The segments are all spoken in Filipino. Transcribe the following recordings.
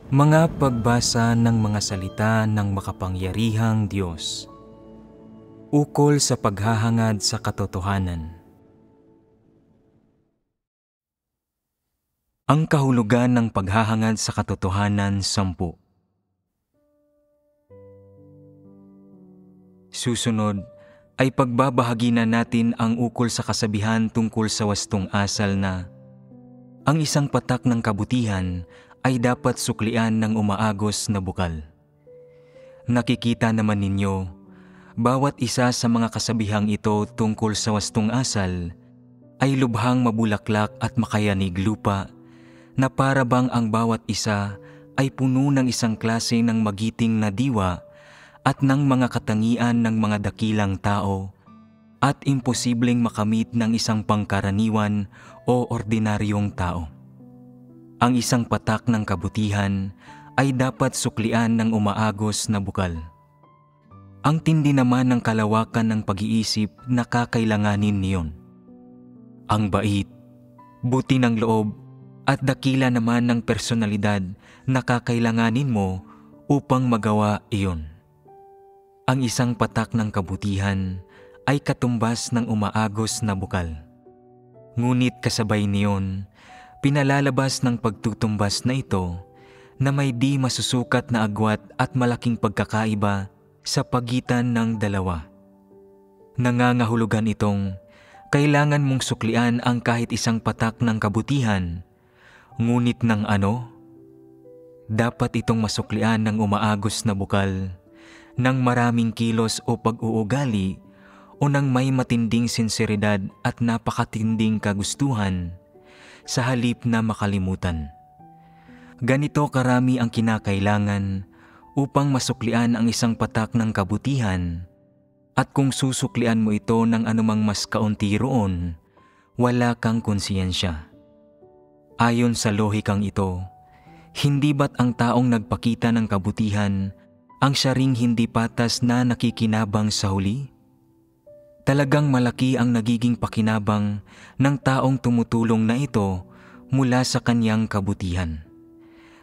Mga pagbasa ng mga salita ng makapangyarihang Diyos. Ukol sa paghahangad sa katotohanan. Ang kahulugan ng paghahangad sa katotohanan 10. Susunod ay pagbabahagi na natin ang ukol sa kasabihan tungkol sa wastong asal na ang isang patak ng kabutihan ay dapat suklian ng umaagos na bukal. Nakikita naman ninyo, bawat isa sa mga kasabihang ito tungkol sa wastong asal ay lubhang mabulaklak at makayanig lupa na para bang ang bawat isa ay puno ng isang klase ng magiting na diwa at ng mga katangian ng mga dakilang tao at imposibleng makamit ng isang pangkaraniwan o ordinaryong tao. Ang isang patak ng kabutihan ay dapat suklian ng umaagos na bukal. Ang tindi naman ng kalawakan ng pag-iisip na kakailanganin niyon. Ang bait, buti ng loob at dakila naman ng personalidad na kakailanganin mo upang magawa iyon. Ang isang patak ng kabutihan ay katumbas ng umaagos na bukal. Ngunit kasabay niyon, pinalalabas ng pagtutumbas na ito na may di masusukat na agwat at malaking pagkakaiba sa pagitan ng dalawa. Nangangahulugan itong kailangan mong suklian ang kahit isang patak ng kabutihan, ngunit ng ano? Dapat itong masuklian ng umaagos na bukal, ng maraming kilos o pag-uugali o ng may matinding sinseridad at napakatinding kagustuhan sa halip na makalimutan. Ganito karami ang kinakailangan upang masuklian ang isang patak ng kabutihan, at kung susuklian mo ito ng anumang mas kaunti roon, wala kang konsiyensya. Ayon sa lohikang ito, hindi ba't ang taong nagpakita ng kabutihan ang siya ring hindi patas na nakikinabang sa huli? Talagang malaki ang nagiging pakinabang ng taong tumutulong na ito mula sa kanyang kabutihan.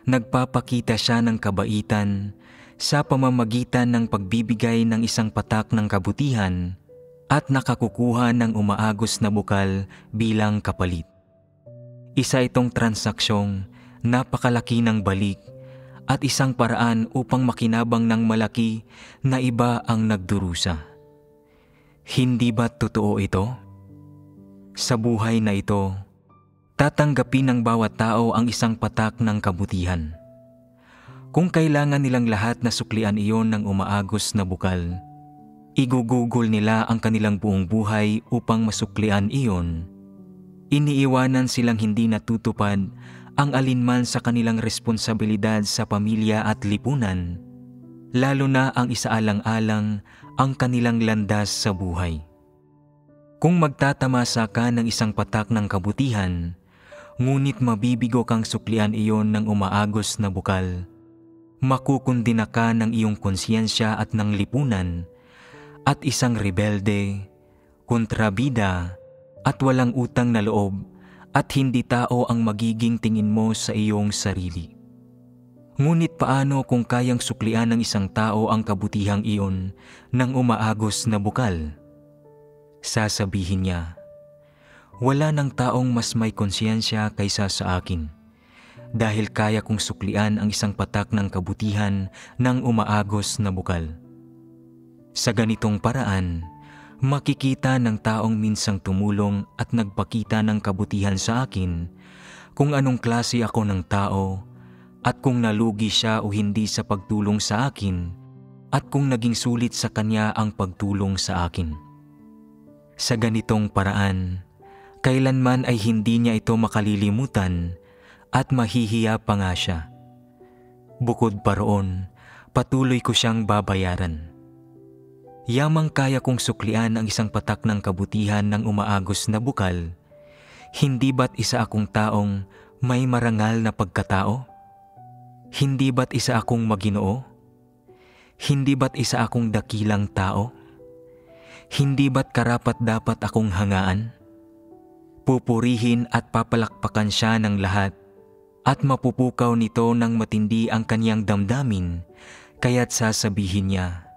Nagpapakita siya ng kabaitan sa pamamagitan ng pagbibigay ng isang patak ng kabutihan at nakakukuha ng umaagos na bukal bilang kapalit. Isa itong transaksyong napakalaki ng balik at isang paraan upang makinabang ng malaki na iba ang nagdurusa. Hindi ba totoo ito? Sa buhay na ito, tatanggapin ng bawat tao ang isang patak ng kabutihan. Kung kailangan nilang lahat na suklian iyon ng umaagos na bukal, igugugol nila ang kanilang buong buhay upang masuklian iyon. Iniiwanan silang hindi natutupad ang alinman sa kanilang responsibilidad sa pamilya at lipunan, lalo na ang isaalang-alang ang kanilang landas sa buhay. Kung magtatamasa ka ng isang patak ng kabutihan, ngunit mabibigo kang suklian iyon ng umaagos na bukal, makukundina ka ng iyong konsyensya at ng lipunan, at isang rebelde, kontrabida, at walang utang na loob, at hindi tao ang magiging tingin mo sa iyong sarili. Ngunit paano kung kayang suklian ng isang tao ang kabutihang iyon ng umaagos na bukal? Sasabihin niya, wala ng taong mas may konsyensya kaysa sa akin, dahil kaya kong suklian ang isang patak ng kabutihan ng umaagos na bukal. Sa ganitong paraan, makikita ng taong minsang tumulong at nagpakita ng kabutihan sa akin kung anong klase ako ng tao, at kung nalugi siya o hindi sa pagtulong sa akin, at kung naging sulit sa kanya ang pagtulong sa akin. Sa ganitong paraan, kailanman ay hindi niya ito makalilimutan at mahihiya pa nga siya. Bukod pa roon, patuloy ko siyang babayaran. Yamang kaya kong suklian ang isang patak ng kabutihan ng umaagos na bukal, hindi ba't isa akong taong may marangal na pagkatao? Hindi ba't isa akong maginoo? Hindi ba't isa akong dakilang tao? Hindi ba't karapat-dapat akong hangaan? Pupurihin at papalakpakan siya ng lahat at mapupukaw nito ng matindi ang kaniyang damdamin, kaya't sasabihin niya,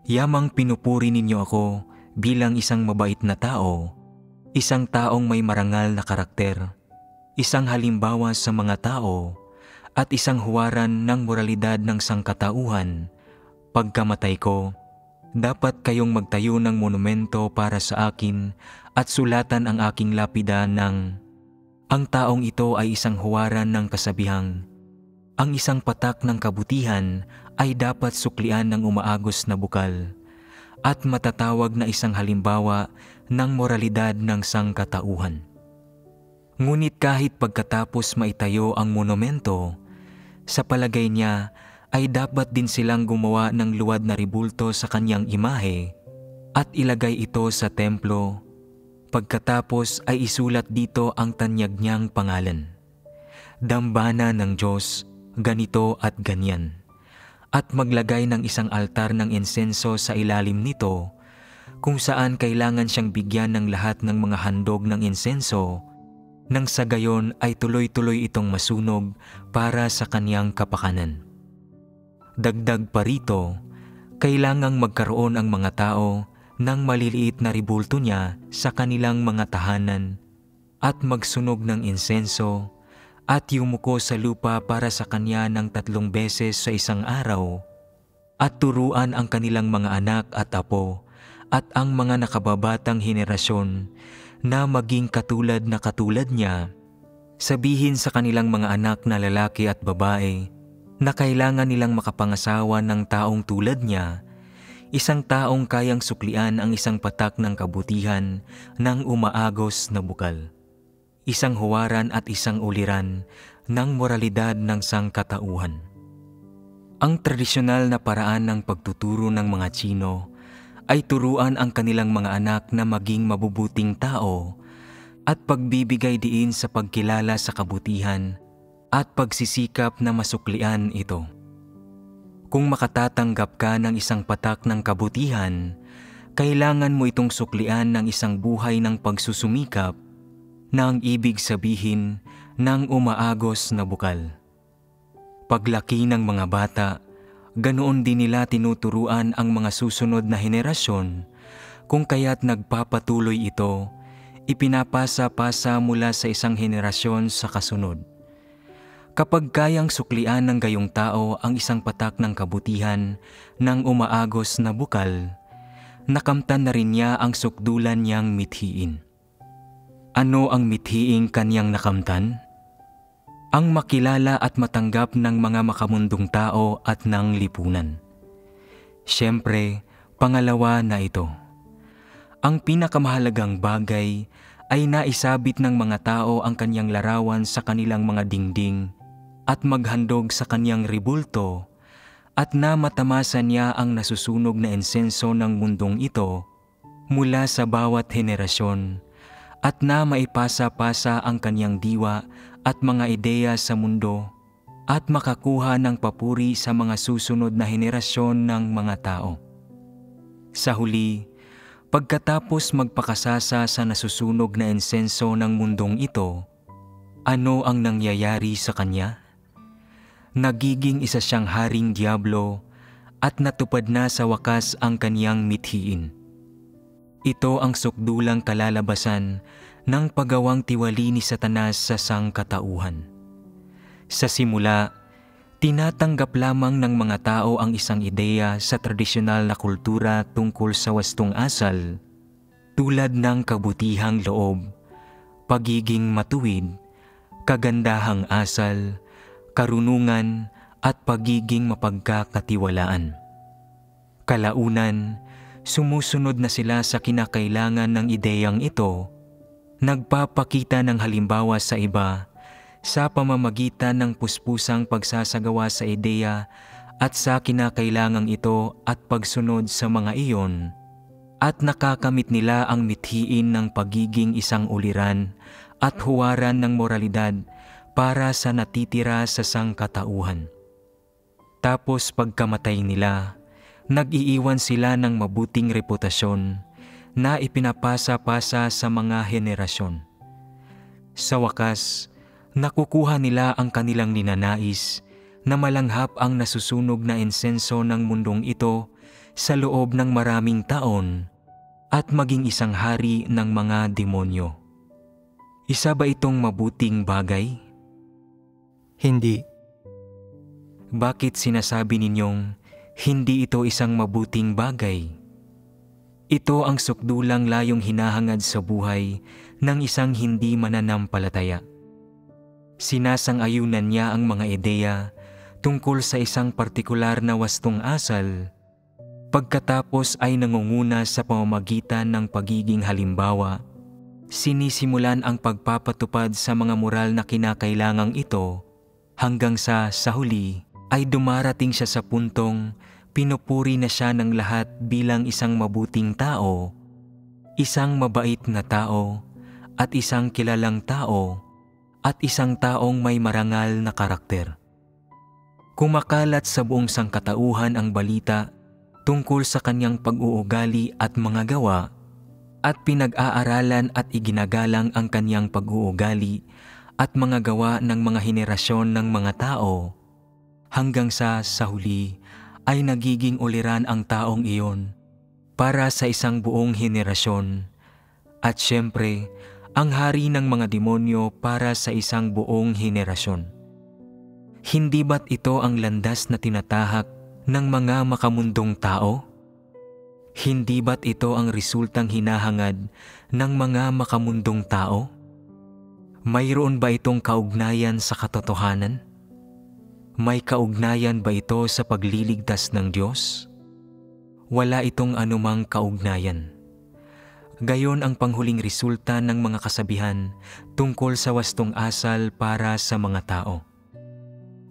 "Yamang pinupuri ninyo ako bilang isang mabait na tao, isang taong may marangal na karakter, isang halimbawa sa mga tao, at isang huwaran ng moralidad ng sangkatauhan. Pagkamatay ko, dapat kayong magtayo ng monumento para sa akin at sulatan ang aking lapida ng, ang taong ito ay isang huwaran ng kasabihang, ang isang patak ng kabutihan ay dapat suklian ng umaagos na bukal, at matatawag na isang halimbawa ng moralidad ng sangkatauhan." Ngunit kahit pagkatapos maitayo ang monumento, sa palagay niya ay dapat din silang gumawa ng luwad na ribulto sa kanyang imahe at ilagay ito sa templo. Pagkatapos ay isulat dito ang tanyag niyang pangalan, "Dambana ng Diyos, ganito at ganyan." At maglagay ng isang altar ng insenso sa ilalim nito, kung saan kailangan siyang bigyan ng lahat ng mga handog ng insenso, nang sa gayon ay tuloy-tuloy itong masunog para sa kaniyang kapakanan. Dagdag pa rito, kailangang magkaroon ang mga tao ng maliliit na ribulto niya sa kanilang mga tahanan at magsunog ng insenso at yumuko sa lupa para sa kanya ng 3 beses sa isang araw, at turuan ang kanilang mga anak at apo at ang mga nakababatang henerasyon na maging katulad niya. Sabihin sa kanilang mga anak na lalaki at babae na kailangan nilang makapangasawa ng taong tulad niya, isang taong kayang suklian ang isang patak ng kabutihan ng umaagos na bukal, isang huwaran at isang uliran ng moralidad ng sangkatauhan. Ang tradisyonal na paraan ng pagtuturo ng mga Tsino ay turuan ang kanilang mga anak na maging mabubuting tao at pagbibigay diin sa pagkilala sa kabutihan at pagsisikap na masuklian ito. Kung makatatanggap ka ng isang patak ng kabutihan, kailangan mo itong suklian ng isang buhay ng pagsusumikap na ang ibig sabihin ng umaagos na bukal. Paglaki ng mga bata, ganoon din nila tinuturuan ang mga susunod na henerasyon, kung kaya't nagpapatuloy ito, ipinapasa-pasa mula sa isang henerasyon sa kasunod. Kapag kayang suklian ng gayong tao ang isang patak ng kabutihan ng umaagos na bukal, nakamtan na rin niya ang sukdulan niyang mithiin. Ano ang mithiing kanyang nakamtan? Ang makilala at matanggap ng mga makamundong tao at ng lipunan. Siyempre, pangalawa na ito. Ang pinakamahalagang bagay ay naisabit ng mga tao ang kanyang larawan sa kanilang mga dingding at maghandog sa kanyang ribulto, at na matamasa niya ang nasusunog na insenso ng mundong ito mula sa bawat henerasyon, at na maipasa-pasa ang kanyang diwa at mga ideya sa mundo at makakuha ng papuri sa mga susunod na henerasyon ng mga tao. Sa huli, pagkatapos magpakasasa sa nasusunog na insenso ng mundong ito, ano ang nangyayari sa kanya? Nagiging isa siyang haring diablo at natupad na sa wakas ang kaniyang mithiin. Ito ang sukdulang kalalabasan ng paggawang tiwali ni Satanas sa sangkatauhan. Sa simula, tinatanggap lamang ng mga tao ang isang ideya sa tradisyonal na kultura tungkol sa wastong asal, tulad ng kabutihang loob, pagiging matuwid, kagandahang asal, karunungan at pagiging mapagkakatiwalaan. Kalaunan, sumusunod na sila sa kinakailangan ng ideyang ito, nagpapakita ng halimbawa sa iba sa pamamagitan ng puspusang pagsasagawa sa ideya at sa kinakailangang ito at pagsunod sa mga iyon, at nakakamit nila ang mithiin ng pagiging isang uliran at huwaran ng moralidad para sa natitira sa sangkatauhan. Tapos pagkamatay nila, nag-iiwan sila ng mabuting reputasyon na ipinapasa-pasa sa mga henerasyon. Sa wakas, Nakukuha nila ang kanilang ninanais na malanghap ang nasusunog na insenso ng mundong ito sa loob ng maraming taon at maging isang hari ng mga demonyo. Isa ba itong mabuting bagay? Hindi. Bakit sinasabi ninyong hindi ito isang mabuting bagay? Ito ang sukdulang layong hinahangad sa buhay ng isang hindi mananampalataya. Sinasang-ayunan niya ang mga ideya tungkol sa isang partikular na wastong asal, pagkatapos ay nangunguna sa pamamagitan ng pagiging halimbawa, sinisimulan ang pagpapatupad sa mga moral na kinakailangang ito hanggang sa huli ay dumarating siya sa puntong pinupuri na siya ng lahat bilang isang mabuting tao, isang mabait na tao, at isang kilalang tao, at isang taong may marangal na karakter. Kumakalat sa buong sangkatauhan ang balita tungkol sa kanyang pag-uugali at mga gawa, at pinag-aaralan at iginagalang ang kanyang pag-uugali at mga gawa ng mga henerasyon ng mga tao, hanggang sa huli ay nagiging uliran ang taong iyon para sa isang buong henerasyon, at syempre, ang hari ng mga demonyo para sa isang buong henerasyon. Hindi ba't ito ang landas na tinatahak ng mga makamundong tao? Hindi ba't ito ang resultang hinahangad ng mga makamundong tao? Mayroon ba itong kaugnayan sa katotohanan? May kaugnayan ba ito sa pagliligtas ng Diyos? Wala itong anumang kaugnayan. Gayon ang panghuling resulta ng mga kasabihan tungkol sa wastong asal para sa mga tao.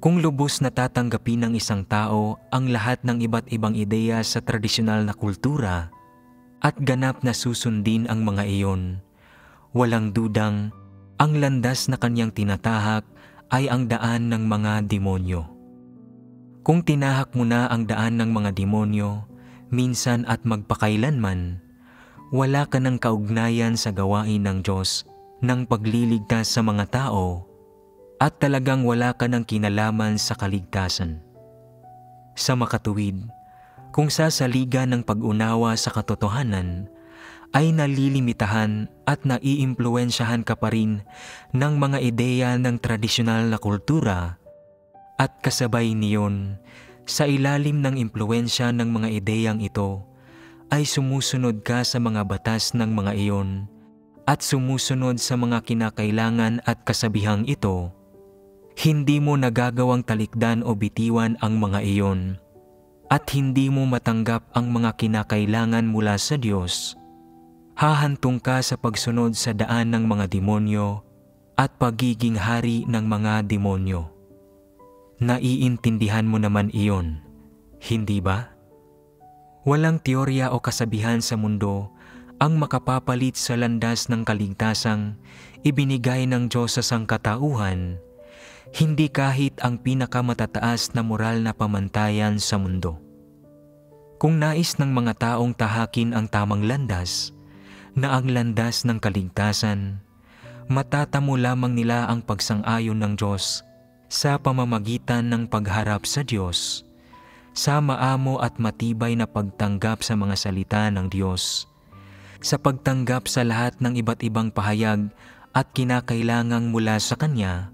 Kung lubos na tatanggapin ng isang tao ang lahat ng iba't ibang ideya sa tradisyonal na kultura at ganap na susundin ang mga iyon, walang dudang ang landas na kanyang tinatahak ay ang daan ng mga demonyo. Kung tinahak mo na ang daan ng mga demonyo, minsan at magpakailanman, wala ka ng kaugnayan sa gawain ng Diyos ng pagliligtas sa mga tao at talagang wala ka ng kinalaman sa kaligtasan. Sa makatuwid, kung sasaligan ng pag-unawa sa katotohanan, ay nalilimitahan at naiimpluwensyahan ka pa rin ng mga ideya ng tradisyonal na kultura at kasabay niyon, sa ilalim ng impluwensya ng mga ideyang ito, ay sumusunod ka sa mga batas ng mga iyon at sumusunod sa mga kinakailangan at kasabihang ito, hindi mo nagagawang talikdan o bitiwan ang mga iyon at hindi mo matanggap ang mga kinakailangan mula sa Diyos, hahantong ka sa pagsunod sa daan ng mga demonyo at pagiging hari ng mga demonyo. Naiintindihan mo naman iyon, hindi ba? Walang teorya o kasabihan sa mundo ang makapapalit sa landas ng kaligtasang ibinigay ng Diyos sa sangkatauhan, hindi kahit ang pinakamatataas na moral na pamantayan sa mundo. Kung nais ng mga taong tahakin ang tamang landas, na ang landas ng kaligtasan, matatamo lamang nila ang pagsang-ayon ng Diyos sa pamamagitan ng pagharap sa Diyos, sa maamo at matibay na pagtanggap sa mga salita ng Diyos, sa pagtanggap sa lahat ng iba't ibang pahayag at kinakailangang mula sa Kanya,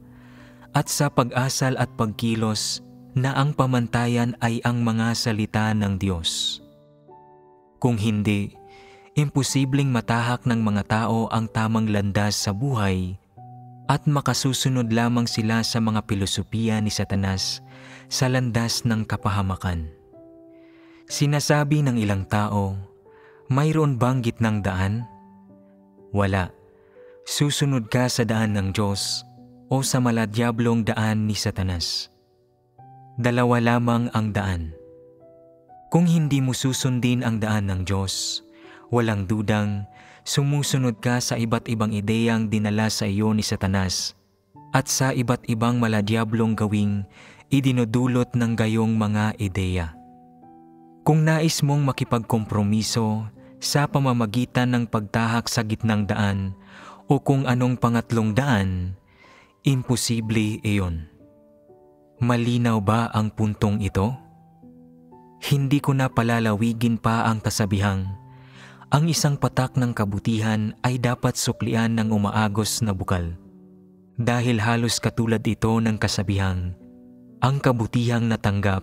at sa pag-asal at pagkilos na ang pamantayan ay ang mga salita ng Diyos. Kung hindi, imposibleng matahak ng mga tao ang tamang landas sa buhay at makasusunod lamang sila sa mga pilosopiya ni Satanas sa landas ng kapahamakan. Sinasabi ng ilang tao, mayroon bang gitnang daan? Wala. Susunod ka sa daan ng Diyos o sa maladyablong daan ni Satanas. Dalawa lamang ang daan. Kung hindi mo susundin ang daan ng Diyos, walang dudang sumusunod ka sa iba't ibang ideyang dinala sa iyo ni Satanas at sa iba't ibang maladyablong gawing idinudulot ng gayong mga ideya. Kung nais mong makipagkompromiso sa pamamagitan ng pagtahak sa gitnang daan o kung anong pangatlong daan, Imposible iyon. Malinaw ba ang puntong ito? Hindi ko na palalawigin pa ang kasabihang, ang isang patak ng kabutihan ay dapat suklian ng umaagos na bukal. Dahil halos katulad ito ng kasabihang, ang kabutihang natanggap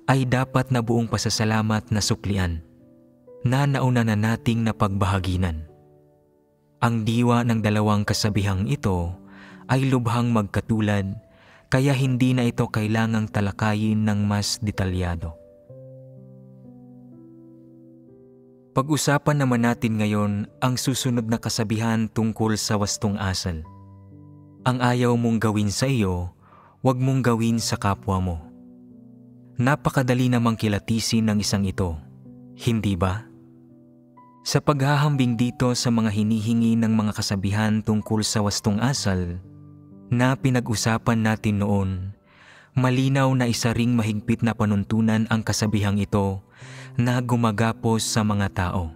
ay dapat na buong pasasalamat na suklian, na nauna na nating napagbahaginan. Ang diwa ng dalawang kasabihang ito ay lubhang magkatulad, kaya hindi na ito kailangang talakayin ng mas detalyado. Pag-usapan naman natin ngayon ang susunod na kasabihan tungkol sa wastong asal. Ang ayaw mong gawin sa iyo, huwag mong gawin sa kapwa mo. Napakadali namang kilatisin ng isang ito, hindi ba? Sa paghahambing dito sa mga hinihingi ng mga kasabihan tungkol sa wastong asal na pinag-usapan natin noon, malinaw na isa ring mahigpit na panuntunan ang kasabihang ito na gumagapos sa mga tao.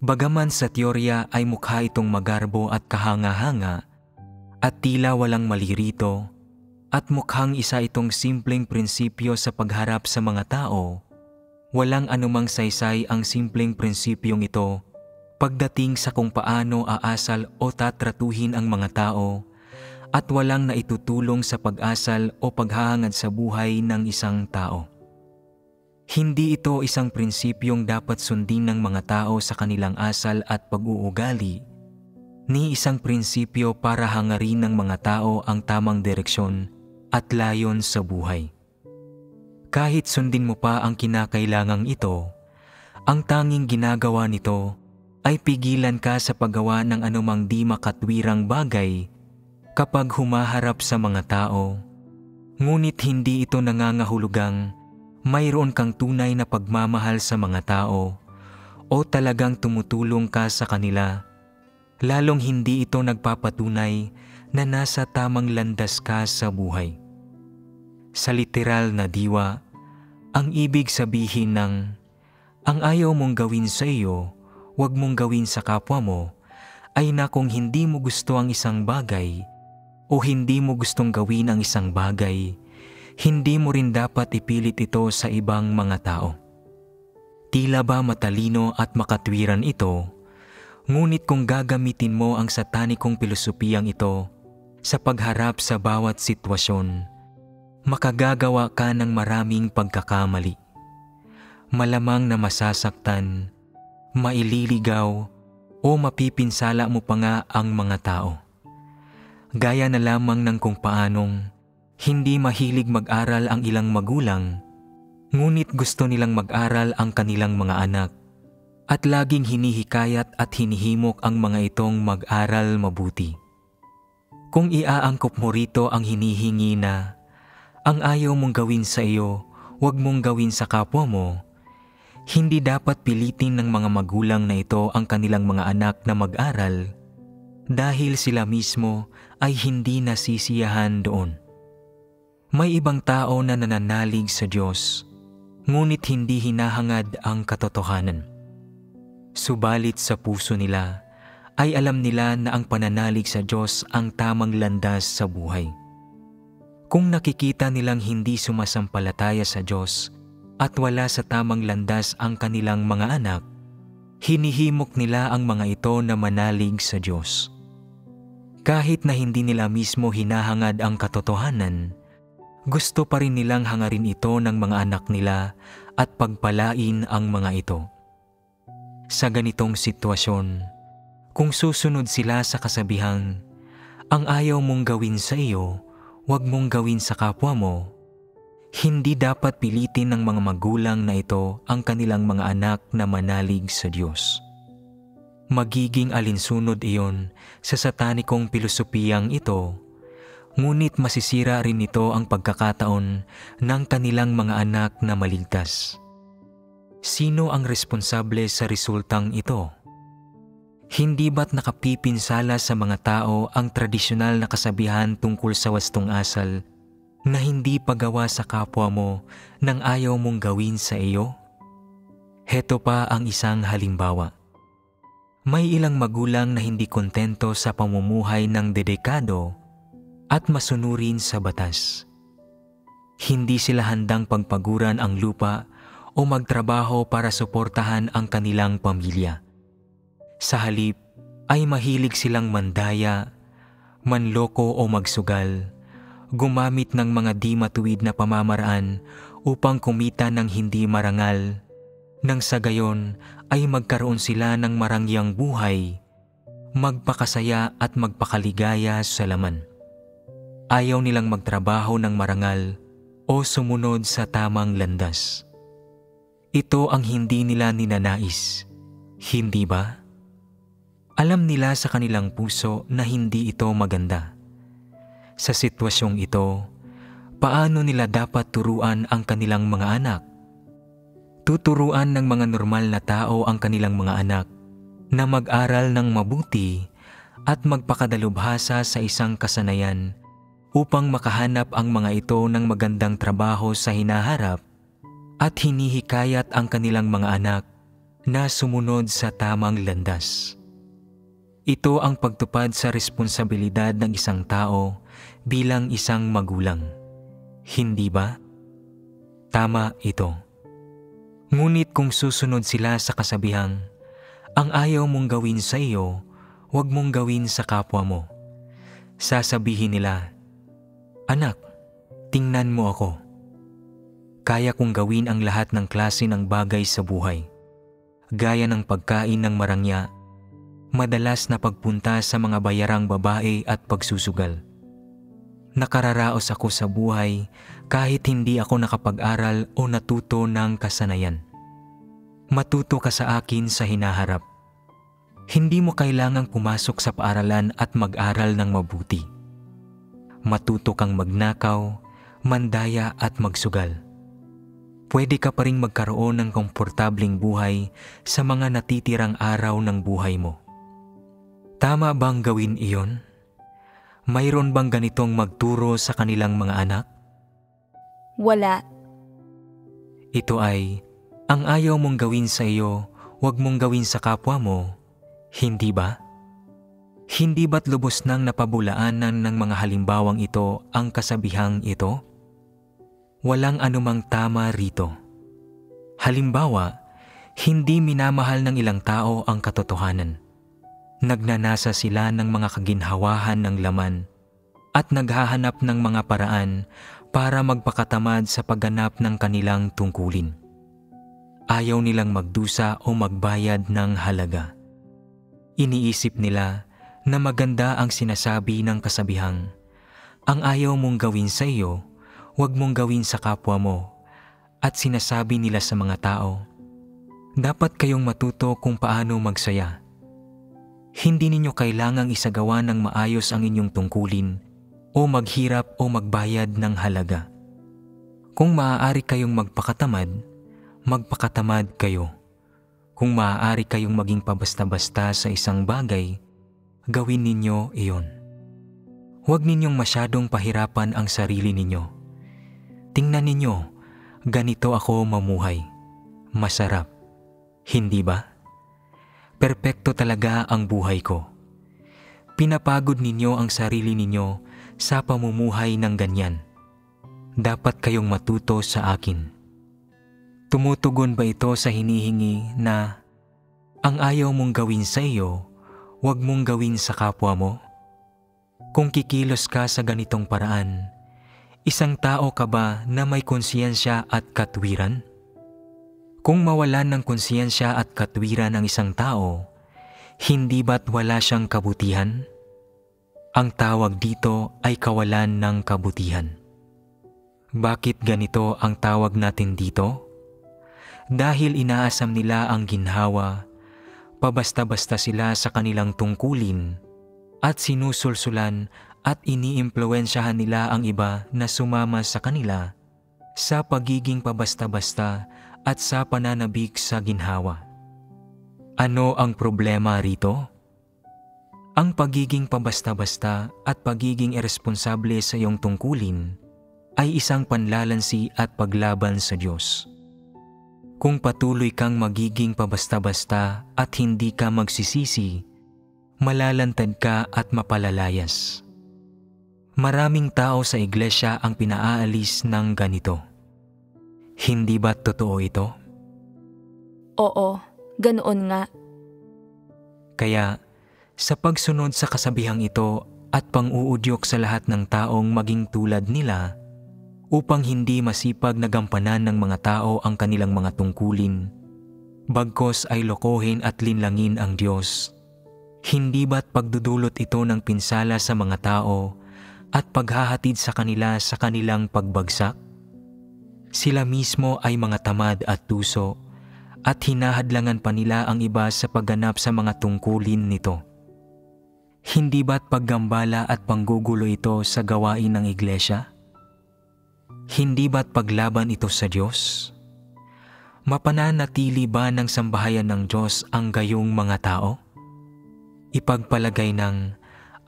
Bagaman sa teorya ay mukha itong magarbo at kahanga-hanga at tila walang mali rito, at mukhang isa itong simpleng prinsipyo sa pagharap sa mga tao, walang anumang saysay ang simpleng prinsipyong ito pagdating sa kung paano aasal o tatratuhin ang mga tao, at walang naitutulong sa pag-asal o paghahangad sa buhay ng isang tao. Hindi ito isang prinsipyong dapat sundin ng mga tao sa kanilang asal at pag-uugali, ni isang prinsipyo para hangarin ng mga tao ang tamang direksyon at layon sa buhay. Kahit sundin mo pa ang kinakailangang ito, ang tanging ginagawa nito ay pigilan ka sa paggawa ng anumang di makatwirang bagay kapag humaharap sa mga tao, ngunit hindi ito nangangahulugang mayroon kang tunay na pagmamahal sa mga tao o talagang tumutulong ka sa kanila, lalong hindi ito nagpapatunay na nasa tamang landas ka sa buhay. Sa literal na diwa, ang ibig sabihin ng ang ayaw mong gawin sa iyo, huwag mong gawin sa kapwa mo, ay na kung hindi mo gusto ang isang bagay o hindi mo gustong gawin ang isang bagay, hindi mo rin dapat ipilit ito sa ibang mga tao. Tila ba matalino at makatwiran ito, ngunit kung gagamitin mo ang satanikong pilosopiyang ito sa pagharap sa bawat sitwasyon, makagagawa ka ng maraming pagkakamali. Malamang na masasaktan, maililigaw o mapipinsala mo pa nga ang mga tao. Gaya na lamang ng kung paanong hindi mahilig mag-aral ang ilang magulang, ngunit gusto nilang mag-aral ang kanilang mga anak, at laging hinihikayat at hinihimok ang mga itong mag-aral mabuti. Kung iaangkop mo rito ang hinihingi na ang ayaw mong gawin sa iyo, huwag mong gawin sa kapwa mo, hindi dapat pilitin ng mga magulang na ito ang kanilang mga anak na mag-aral dahil sila mismo ay hindi nasisiyahan doon. May ibang tao na nananalig sa Diyos, ngunit hindi hinahangad ang katotohanan. Subalit sa puso nila ay alam nila na ang pananalig sa Diyos ang tamang landas sa buhay. Kung nakikita nilang hindi sumasampalataya sa Diyos at wala sa tamang landas ang kanilang mga anak, hinihimok nila ang mga ito na manalig sa Diyos. Kahit na hindi nila mismo hinahangad ang katotohanan, gusto pa rin nilang hangarin ito ng mga anak nila at pagpalain ang mga ito. Sa ganitong sitwasyon, kung susunod sila sa kasabihang, ang ayaw mong gawin sa iyo, huwag mong gawin sa kapwa mo, hindi dapat pilitin ng mga magulang na ito ang kanilang mga anak na manalig sa Diyos. Magiging alinsunod iyon sa satanikong pilosopiyang ito, ngunit masisira rin nito ang pagkakataon ng kanilang mga anak na maligtas. Sino ang responsable sa resultang ito? Hindi ba't nakapipinsala sa mga tao ang tradisyonal na kasabihan tungkol sa wastong asal na hindi paggawa sa kapwa mo nang ayaw mong gawin sa iyo? Heto pa ang isang halimbawa. May ilang magulang na hindi kontento sa pamumuhay ng dedekado at masunurin sa batas. Hindi sila handang pagpaguran ang lupa o magtrabaho para suportahan ang kanilang pamilya. Sa halip ay mahilig silang mandaya, manloko o magsugal, gumamit ng mga di matuwid na pamamaraan upang kumita ng hindi marangal, nang sa gayon ay magkaroon sila ng marangyang buhay, magpakasaya at magpakaligaya sa laman. Ayaw nilang magtrabaho ng marangal o sumunod sa tamang landas. Ito ang hindi nila ninanais, hindi ba? Alam nila sa kanilang puso na hindi ito maganda. Sa sitwasyong ito, paano nila dapat turuan ang kanilang mga anak? Tuturuan ng mga normal na tao ang kanilang mga anak na mag-aral ng mabuti at magpakadalubhasa sa isang kasanayan upang makahanap ang mga ito ng magandang trabaho sa hinaharap, at hinihikayat ang kanilang mga anak na sumunod sa tamang landas. Ito ang pagtupad sa responsibilidad ng isang tao bilang isang magulang. Hindi ba? Tama ito. Ngunit kung susunod sila sa kasabihang, ang ayaw mong gawin sa iyo, huwag mong gawin sa kapwa mo. Sasabihin nila, "Anak, tingnan mo ako. Kaya kong gawin ang lahat ng klase ng bagay sa buhay. Gaya ng pagkain ng marangya, madalas na pagpunta sa mga bayarang babae at pagsusugal. Nakararaos ako sa buhay kahit hindi ako nakapag-aral o natuto ng kasanayan. Matuto ka sa akin sa hinaharap. Hindi mo kailangang pumasok sa paaralan at mag-aral ng mabuti. Matuto kang magnakaw, mandaya at magsugal. Pwede ka pa ring magkaroon ng komportabling buhay sa mga natitirang araw ng buhay mo. Tama bang gawin iyon? Mayroon bang ganitong magturo sa kanilang mga anak?" Wala. Ito ay, ang ayaw mong gawin sa iyo, huwag mong gawin sa kapwa mo, hindi ba? Hindi ba't lubos nang napabulaanan ng mga halimbawang ito ang kasabihang ito? Walang anumang tama rito. Halimbawa, hindi minamahal ng ilang tao ang katotohanan. Nagnanasa sila ng mga kaginhawahan ng laman at naghahanap ng mga paraan para magpakatamad sa pagganap ng kanilang tungkulin. Ayaw nilang magdusa o magbayad ng halaga. Iniisip nila na maganda ang sinasabi ng kasabihang, ang ayaw mong gawin sa iyo, huwag mong gawin sa kapwa mo, at sinasabi nila sa mga tao, dapat kayong matuto kung paano magsaya. Hindi ninyo kailangang isagawa ng maayos ang inyong tungkulin o maghirap o magbayad ng halaga. Kung maaari kayong magpakatamad kayo. Kung maaari kayong maging pabasta-basta sa isang bagay, gawin ninyo iyon. Huwag ninyong masyadong pahirapan ang sarili ninyo. Tingnan ninyo, ganito ako mamuhay. Masarap. Hindi ba? Perpekto talaga ang buhay ko. Pinapagod ninyo ang sarili ninyo sa pamumuhay ng ganyan. Dapat kayong matuto sa akin. Tumutugon ba ito sa hinihingi na ang ayaw mong gawin sa iyo, huwag mong gawin sa kapwa mo? Kung kikilos ka sa ganitong paraan, isang tao ka ba na may konsiyensya at katwiran? Kung mawalan ng konsiyensya at katwiran ang isang tao, hindi ba't wala siyang kabutihan? Ang tawag dito ay kawalan ng kabutihan. Bakit ganito ang tawag natin dito? Dahil inaasam nila ang ginhawa, pabasta-basta sila sa kanilang tungkulin, at sinusulsulan at iniimpluwensyahan nila ang iba na sumama sa kanila sa pagiging pabasta-basta at sa pananabik sa ginhawa. Ano ang problema rito? Ang pagiging pabasta-basta at pagiging irresponsable sa iyong tungkulin ay isang panlalansi at paglaban sa Diyos. Kung patuloy kang magiging pabasta-basta at hindi ka magsisisi, malalantad ka at mapalalayas. Maraming tao sa iglesia ang pinaalis ng ganito. Hindi ba totoo ito? Oo, ganoon nga. Kaya sa pagsunod sa kasabihang ito at pang-uudyok sa lahat ng taong maging tulad nila, upang hindi masipag na gampanan ng mga tao ang kanilang mga tungkulin, bagkos ay lokohin at linlangin ang Diyos. Hindi ba't pagdudulot ito ng pinsala sa mga tao at paghahatid sa kanila sa kanilang pagbagsak? Sila mismo ay mga tamad at tuso at hinahadlangan pa nila ang iba sa pagganap sa mga tungkulin nito. Hindi ba't paggambala at panggugulo ito sa gawain ng iglesia? Hindi ba't paglaban ito sa Diyos? Mapananatili ba ng sambahayan ng Diyos ang gayong mga tao? Ipagpalagay ng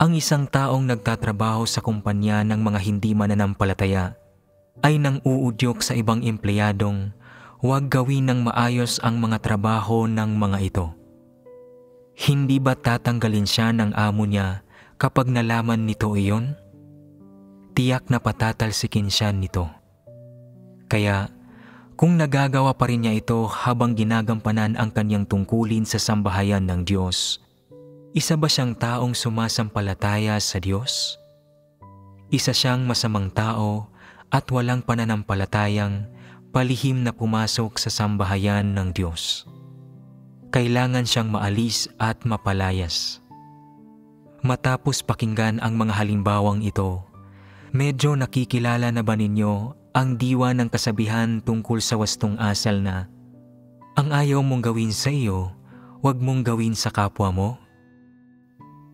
ang isang taong nagtatrabaho sa kumpanya ng mga hindi mananampalataya ay nang uudyok sa ibang empleyadong huwag gawin ng maayos ang mga trabaho ng mga ito. Hindi ba tatanggalin siya ng amo niya kapag nalaman nito iyon? Tiyak na patatalsikin siya nito. Kaya kung nagagawa pa rin niya ito habang ginagampanan ang kanyang tungkulin sa sambahayan ng Diyos, isa ba siyang taong sumasampalataya sa Diyos? Isa siyang masamang tao at walang pananampalatayang palihim na pumasok sa sambahayan ng Diyos. Kailangan siyang maalis at mapalayas. Matapos pakinggan ang mga halimbawang ito, medyo nakikilala na ba ninyo ang diwa ng kasabihan tungkol sa wastong asal na, ang ayaw mong gawin sa iyo, huwag mong gawin sa kapwa mo?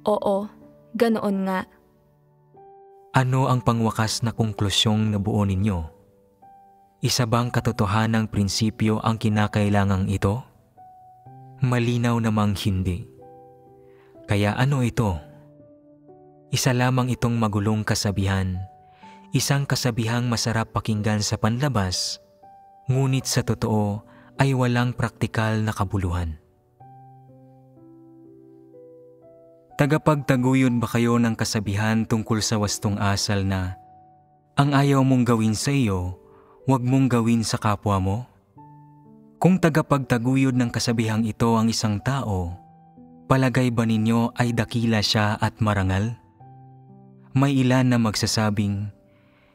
Oo, ganoon nga. Ano ang pangwakas na konklusyong nabuo ninyo? Isa bang katotohanang prinsipyo ang kinakailangang ito? Malinaw namang hindi. Kaya ano ito? Isa lamang itong magulong kasabihan, isang kasabihang masarap pakinggan sa panlabas, ngunit sa totoo ay walang praktikal na kabuluhan. Tagapagtaguyod ba kayo ng kasabihan tungkol sa wastong asal na, ang ayaw mong gawin sa iyo, huwag mong gawin sa kapwa mo? Kung tagapagtaguyod ng kasabihang ito ang isang tao, palagay ba ninyo ay dakila siya at marangal? May ilan na magsasabing,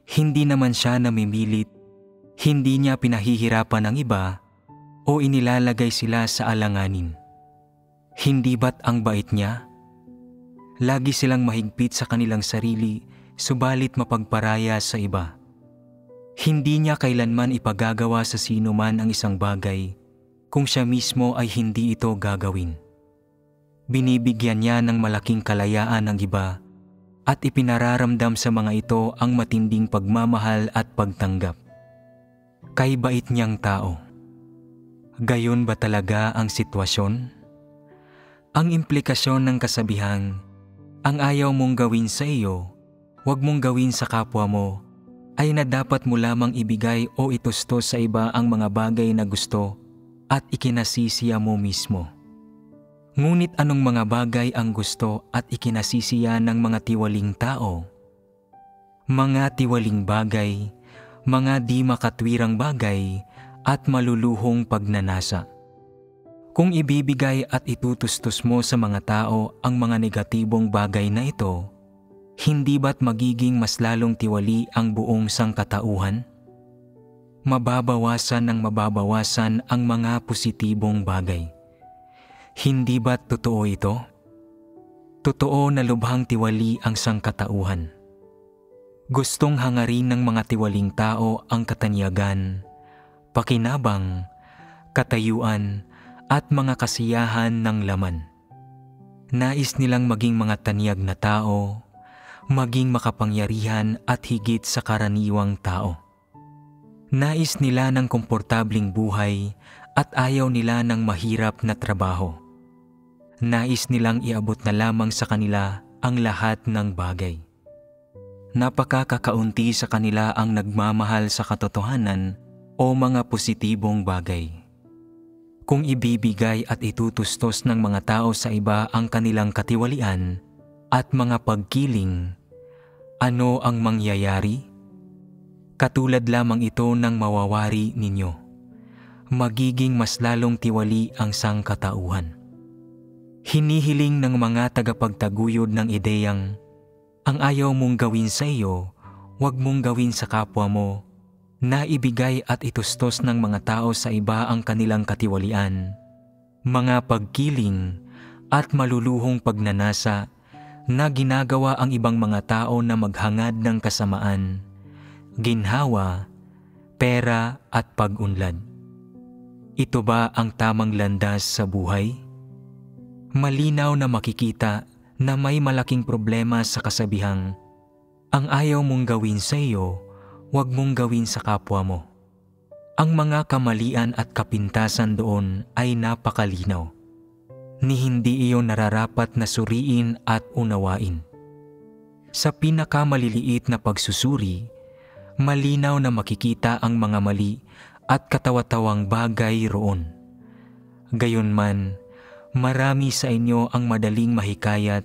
hindi naman siya namimilit, hindi niya pinahihirapan ang iba, o inilalagay sila sa alanganin. Hindi ba't ang bait niya? Lagi silang mahigpit sa kanilang sarili, subalit mapagparaya sa iba. Hindi niya kailanman ipagagawa sa sino man ang isang bagay kung siya mismo ay hindi ito gagawin. Binibigyan niya ng malaking kalayaan ang iba at ipinararamdam sa mga ito ang matinding pagmamahal at pagtanggap. Kay bait niyang tao. Gayon ba talaga ang sitwasyon? Ang implikasyon ng kasabihang, ang ayaw mong gawin sa iyo, huwag mong gawin sa kapwa mo, ay na dapat mo lamang ibigay o itustos sa iba ang mga bagay na gusto at ikinasisiya mo mismo. Ngunit anong mga bagay ang gusto at ikinasisiya ng mga tiwaling tao? Mga tiwaling bagay, mga di makatwirang bagay at maluluhong pagnanasa. Kung ibibigay at itutustos mo sa mga tao ang mga negatibong bagay na ito, hindi ba't magiging mas lalong tiwali ang buong sangkatauhan? Mababawasan ng mababawasan ang mga positibong bagay. Hindi ba't totoo ito? Totoo na lubhang tiwali ang sangkatauhan. Gustong hangarin ng mga tiwaling tao ang katanyagan, pakinabang, katayuan, at mga kasiyahan ng laman. Nais nilang maging mga tanyag na tao, maging makapangyarihan at higit sa karaniwang tao. Nais nila ng komportabling buhay at ayaw nila ng mahirap na trabaho. Nais nilang iabot na lamang sa kanila ang lahat ng bagay. Napakakakaunti sa kanila ang nagmamahal sa katotohanan o mga positibong bagay. Kung ibibigay at itutustos ng mga tao sa iba ang kanilang katiwalian at mga pagkiling, Ano ang mangyayari? Katulad lamang ito ng mawawari ninyo. Magiging mas lalong tiwali ang sangkatauhan. Hinihiling ng mga tagapagtaguyod ng ideyang, ang ayaw mong gawin sa iyo, huwag mong gawin sa kapwa mo, na ibigay at itustos ng mga tao sa iba ang kanilang katiwalian, mga pagkiling at maluluhong pagnanasa na ginagawa ang ibang mga tao na maghangad ng kasamaan, ginhawa, pera at pag-unlad. Ito ba ang tamang landas sa buhay? Malinaw na makikita na may malaking problema sa kasabihang, ang ayaw mong gawin sa iyo, huwag mong gawin sa kapwa mo. Ang mga kamalian at kapintasan doon ay napakalinaw, ni hindi iyon nararapat na suriin at unawain. Sa pinakamaliliit na pagsusuri, malinaw na makikita ang mga mali at katawa-tawang bagay roon. Gayunman, marami sa inyo ang madaling mahikayat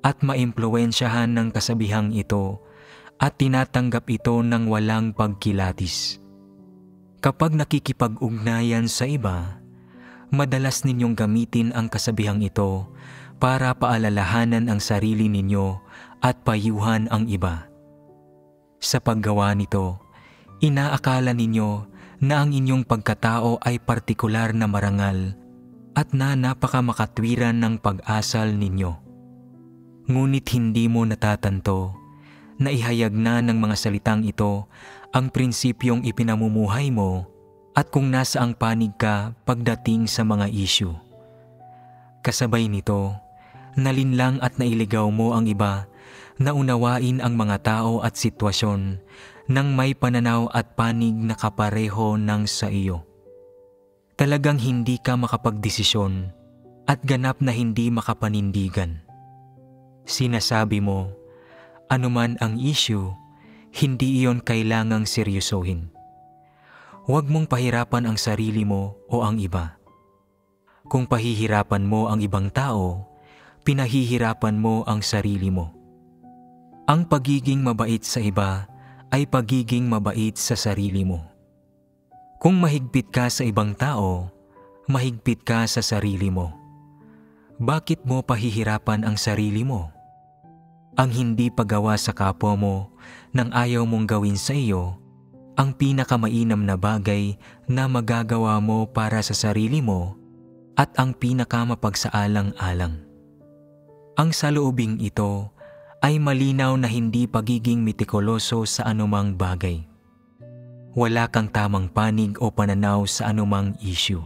at maimpluwensyahan ng kasabihang ito at tinatanggap ito ng walang pagkilatis. Kapag nakikipag-ugnayan sa iba, madalas ninyong gamitin ang kasabihang ito para paalalahanan ang sarili ninyo at payuhan ang iba. Sa paggawa nito, inaakala ninyo na ang inyong pagkatao ay partikular na marangal at na napakamakatwiran ng pag-asal ninyo. Ngunit hindi mo natatanto na ihayag na ng mga salitang ito ang prinsipyong ipinamumuhay mo at kung nasaang panig ka pagdating sa mga issue. Kasabay nito, nalinlang at nailigaw mo ang iba na unawain ang mga tao at sitwasyon nang may pananaw at panig na kapareho ng sa iyo. Talagang hindi ka makapagdesisyon at ganap na hindi makapanindigan. Sinasabi mo, anuman ang issue, hindi iyon kailangang seryosohin. Huwag mong pahirapan ang sarili mo o ang iba. Kung pahihirapan mo ang ibang tao, pinahihirapan mo ang sarili mo. Ang pagiging mabait sa iba ay pagiging mabait sa sarili mo. Kung mahigpit ka sa ibang tao, mahigpit ka sa sarili mo. Bakit mo pahihirapan ang sarili mo? Ang hindi paggawa sa kapwa mo nang ayaw mong gawin sa iyo, ang pinakamainam na bagay na magagawa mo para sa sarili mo at ang pinakamapagsalang-alang. Ang saloobing ito ay malinaw na hindi pagiging mitikuloso sa anumang bagay. Wala kang tamang panig o pananaw sa anumang issue.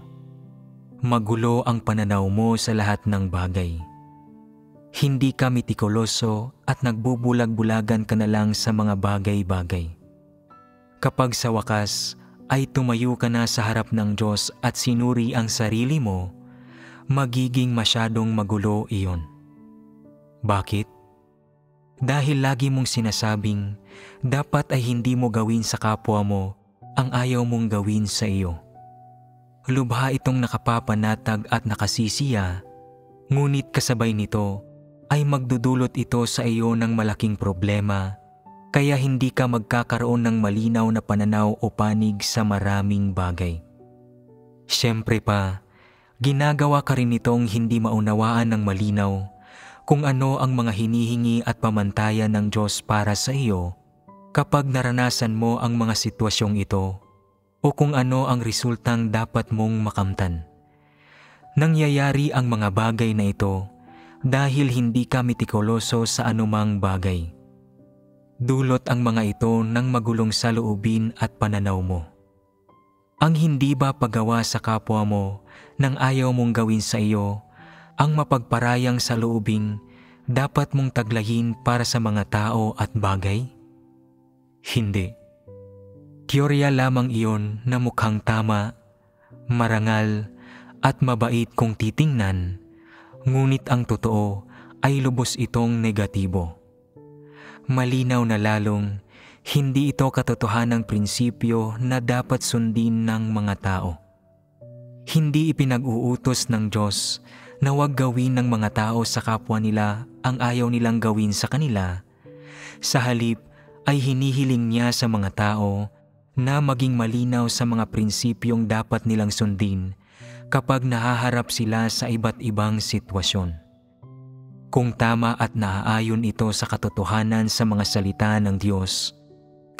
Magulo ang pananaw mo sa lahat ng bagay. Hindi ka mitikuloso at nagbubulag-bulagan ka na lang sa mga bagay-bagay. Kapag sa wakas ay tumayo ka na sa harap ng Diyos at sinuri ang sarili mo, magiging masyadong magulo iyon. Bakit? Dahil lagi mong sinasabing dapat ay hindi mo gawin sa kapwa mo ang ayaw mong gawin sa iyo. Lubha itong nakapapanatag at nakasisiya, ngunit kasabay nito ay magdudulot ito sa iyo ng malaking problema, kaya hindi ka magkakaroon ng malinaw na pananaw o panig sa maraming bagay. Siyempre pa, ginagawa ka rin itong hindi maunawaan ng malinaw kung ano ang mga hinihingi at pamantayan ng Diyos para sa iyo kapag naranasan mo ang mga sitwasyong ito o kung ano ang resultang dapat mong makamtan. Nangyayari ang mga bagay na ito dahil hindi ka mitikuloso sa anumang bagay. Dulot ang mga ito ng magulong saloobin at pananaw mo. Ang hindi ba paggawa sa kapwa mo nang ayaw mong gawin sa iyo, ang mapagparayang saloobing dapat mong taglayin para sa mga tao at bagay? Hindi. Teorya lamang iyon na mukhang tama, marangal at mabait kung titingnan, ngunit ang totoo ay lubos itong negatibo. Malinaw na lalong, hindi ito katotohanang prinsipyo na dapat sundin ng mga tao. Hindi ipinag-uutos ng Diyos na huwag gawin ng mga tao sa kapwa nila ang ayaw nilang gawin sa kanila, Sa halip ay hinihiling niya sa mga tao na maging malinaw sa mga prinsipyong dapat nilang sundin kapag nahaharap sila sa iba't ibang sitwasyon. Kung tama at naaayon ito sa katotohanan sa mga salita ng Diyos,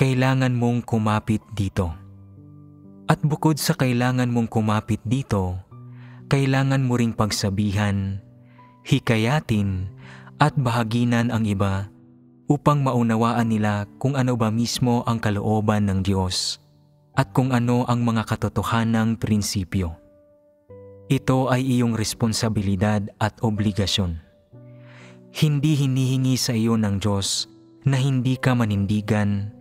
kailangan mong kumapit dito. At bukod sa kailangan mong kumapit dito, kailangan mo ring pagsabihan, hikayatin at bahaginan ang iba upang maunawaan nila kung ano ba mismo ang kalooban ng Diyos at kung ano ang mga katotohanang prinsipyo. Ito ay iyong responsibilidad at obligasyon. Hindi hinihingi sa iyo ng Diyos na hindi ka manindigan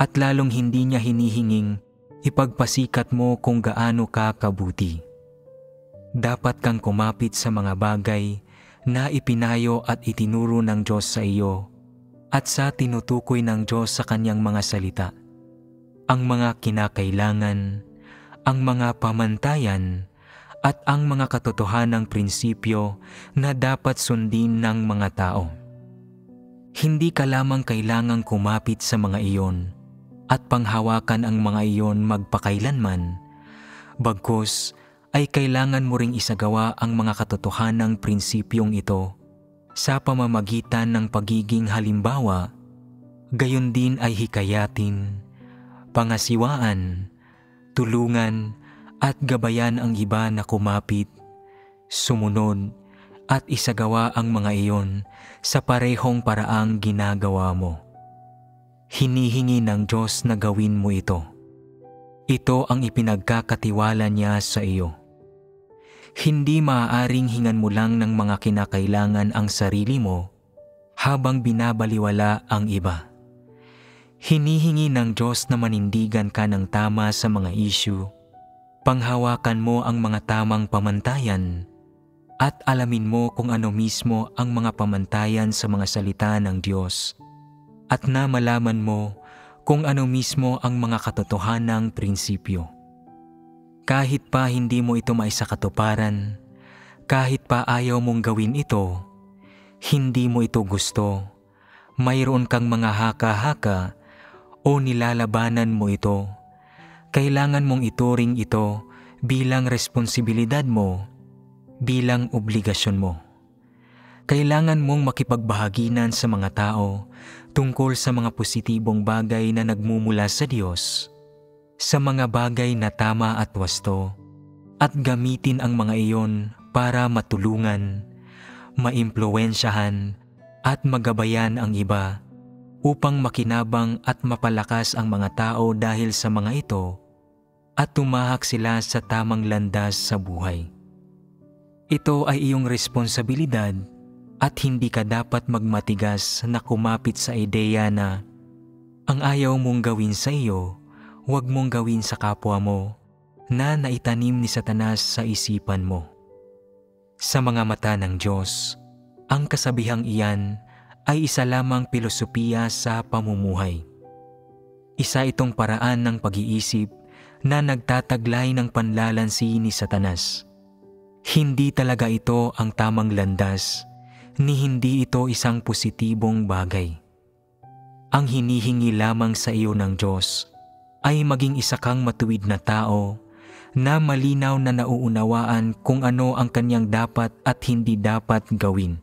at lalong hindi niya hinihinging ipagpasikat mo kung gaano ka kabuti. Dapat kang kumapit sa mga bagay na ipinayo at itinuro ng Diyos sa iyo at sa tinutukoy ng Diyos sa kanyang mga salita. Ang mga kinakailangan, ang mga pamantayan, at ang mga katotohanang prinsipyo na dapat sundin ng mga tao. Hindi ka lamang kailangang kumapit sa mga iyon at panghawakan ang mga iyon magpakailanman, bagkus ay kailangan mo ring isagawa ang mga katotohanang prinsipyong ito sa pamamagitan ng pagiging halimbawa, gayon din ay hikayatin, pangasiwaan, tulungan at gabayan ang iba na kumapit, sumunod at isagawa ang mga iyon sa parehong paraang ginagawa mo. Hinihingi ng Diyos na gawin mo ito. Ito ang ipinagkakatiwala niya sa iyo. Hindi maaaring hingan mo lang ng mga kinakailangan ang sarili mo habang binabaliwala ang iba. Hinihingi ng Diyos na manindigan ka ng tama sa mga issue, panghawakan mo ang mga tamang pamantayan, at alamin mo kung ano mismo ang mga pamantayan sa mga salita ng Diyos, at na malaman mo kung ano mismo ang mga katotohanang prinsipyo. Kahit pa hindi mo ito maisakatuparan, kahit pa ayaw mong gawin ito, hindi mo ito gusto, mayroon kang mga haka-haka o nilalabanan mo ito, kailangan mong ituring ito bilang responsibilidad mo, bilang obligasyon mo. Kailangan mong makipagbahaginan sa mga tao tungkol sa mga positibong bagay na nagmumula sa Diyos, sa mga bagay na tama at wasto, at gamitin ang mga iyon para matulungan, maimpluwensyahan at magabayan ang iba upang makinabang at mapalakas ang mga tao dahil sa mga ito at tumahak sila sa tamang landas sa buhay. Ito ay iyong responsibilidad at hindi ka dapat magmatigas na kumapit sa ideya na ang ayaw mong gawin sa iyo, huwag mong gawin sa kapwa mo na naitanim ni Satanas sa isipan mo. Sa mga mata ng Diyos, ang kasabihang iyan ay isa lamang pilosopiya sa pamumuhay. Isa itong paraan ng pag-iisip na nagtataglay ng panlalansi ni Satanas. Hindi talaga ito ang tamang landas, ni hindi ito isang positibong bagay. Ang hinihingi lamang sa iyo ng Diyos ay maging isa kang matuwid na tao na malinaw na nauunawaan kung ano ang kanyang dapat at hindi dapat gawin.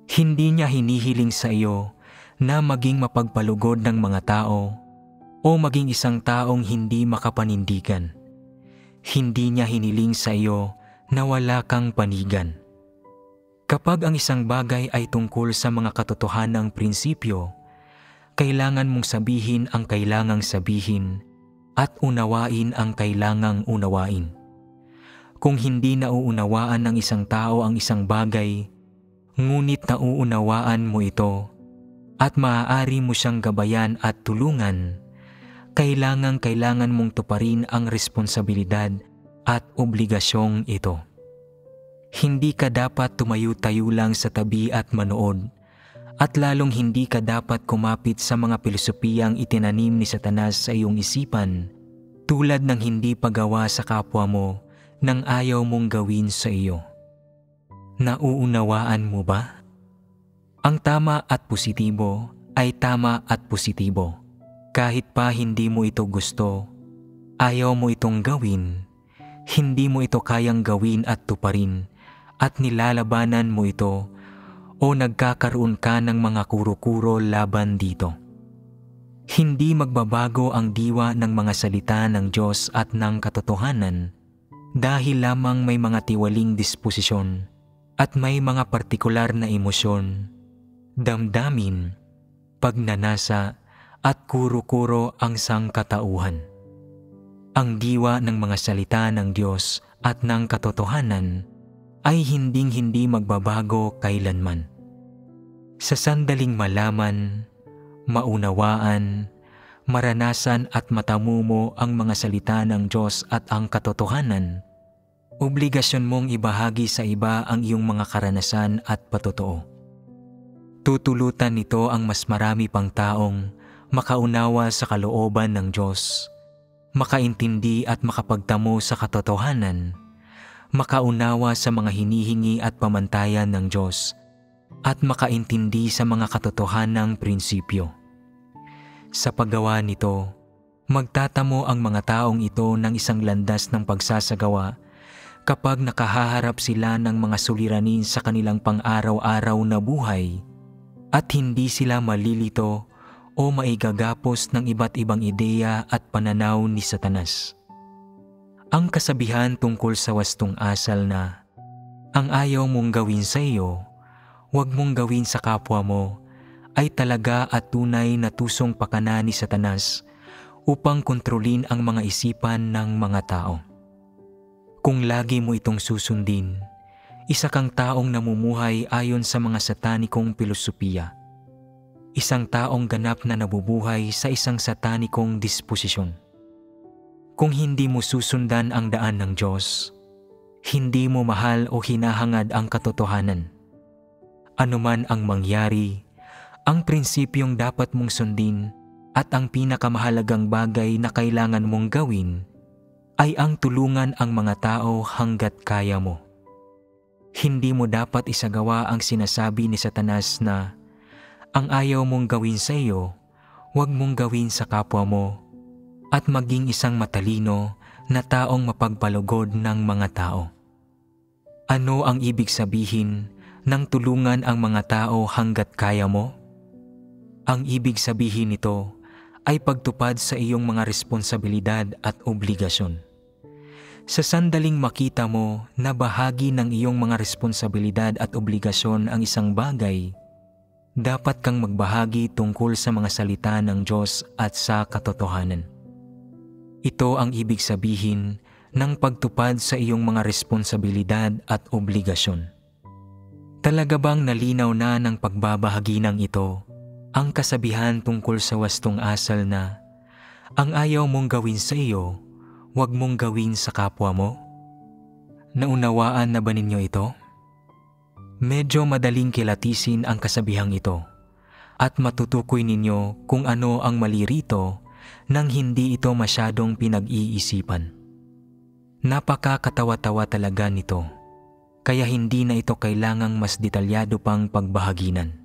Hindi niya hinihiling sa iyo na maging mapagpalugod ng mga tao o maging isang taong hindi makapanindigan. Hindi niya hiniling sa iyo na wala kang panigan. Kapag ang isang bagay ay tungkol sa mga katotohanang prinsipyo, kailangan mong sabihin ang kailangang sabihin at unawain ang kailangang unawain. Kung hindi nauunawaan ng isang tao ang isang bagay, ngunit nauunawaan mo ito at maaari mo siyang gabayan at tulungan, kailangan mong tuparin ang responsibilidad at obligasyong ito. Hindi ka dapat tumayo-tayo lang sa tabi at manood, at lalong hindi ka dapat kumapit sa mga pilosopiyang itinanim ni Satanas sa iyong isipan, tulad ng hindi paggawa sa kapwa mo nang ayaw mong gawin sa iyo. Nauunawaan mo ba? Ang tama at positibo ay tama at positibo. Kahit pa hindi mo ito gusto, ayaw mo itong gawin, hindi mo ito kayang gawin at tuparin, at nilalabanan mo ito o nagkakaroon ka ng mga kuro-kuro laban dito. Hindi magbabago ang diwa ng mga salita ng Diyos at ng katotohanan dahil lamang may mga tiwaling disposisyon at may mga partikular na emosyon, damdamin, pagnanasa at kuro-kuro ang sangkatauhan. Ang diwa ng mga salita ng Diyos at ng katotohanan ay hinding-hindi magbabago kailanman. Sa sandaling malaman, maunawaan, maranasan at matamumo ang mga salita ng Diyos at ang katotohanan, obligasyon mong ibahagi sa iba ang iyong mga karanasan at patotoo. Tutulutan nito ang mas marami pang taong makaunawa sa kalooban ng Diyos, makaintindi at makapagtamo sa katotohanan, makaunawa sa mga hinihingi at pamantayan ng Diyos, at makaintindi sa mga katotohanang prinsipyo. Sa paggawa nito, magtatamo ang mga taong ito ng isang landas ng pagsasagawa kapag nakahaharap sila ng mga suliranin sa kanilang pang-araw-araw na buhay at hindi sila malilito o maigagapos ng iba't ibang ideya at pananaw ni Satanas. Ang kasabihan tungkol sa wastong asal na, ang ayaw mong gawin sa iyo, huwag mong gawin sa kapwa mo, ay talaga at tunay na tusong pakana ni Satanas upang kontrolin ang mga isipan ng mga tao. Kung lagi mo itong susundin, isa kang taong namumuhay ayon sa mga satanikong pilosopiya. Isang taong ganap na nabubuhay sa isang satanikong disposisyon. Kung hindi mo susundan ang daan ng Diyos, hindi mo mahal o hinahangad ang katotohanan. Anuman ang mangyari, ang prinsipyong dapat mong sundin at ang pinakamahalagang bagay na kailangan mong gawin ay ang tulungan ang mga tao hanggat kaya mo. Hindi mo dapat isagawa ang sinasabi ni Satanas na ang ayaw mong gawin sa iyo, huwag mong gawin sa kapwa mo, at maging isang matalino na taong mapagpalugod ng mga tao. Ano ang ibig sabihin ng tulungan ang mga tao hanggat kaya mo? Ang ibig sabihin nito ay pagtupad sa iyong mga responsibilidad at obligasyon. Sa sandaling makita mo na bahagi ng iyong mga responsibilidad at obligasyon ang isang bagay, dapat kang magbahagi tungkol sa mga salita ng Diyos at sa katotohanan. Ito ang ibig sabihin ng pagtupad sa iyong mga responsibilidad at obligasyon. Talaga bang nalinaw na ng pagbabahagi ng ito ang kasabihan tungkol sa wastong asal na ang ayaw mong gawin sa iyo, huwag mong gawin sa kapwa mo? Naunawaan na ba ninyo ito? Medyo madaling kilatisin ang kasabihang ito at matutukoy ninyo kung ano ang mali rito nang hindi ito masyadong pinag-iisipan. Napakakatawa-tawa talaga nito, kaya hindi na ito kailangang mas detalyado pang pagbahaginan.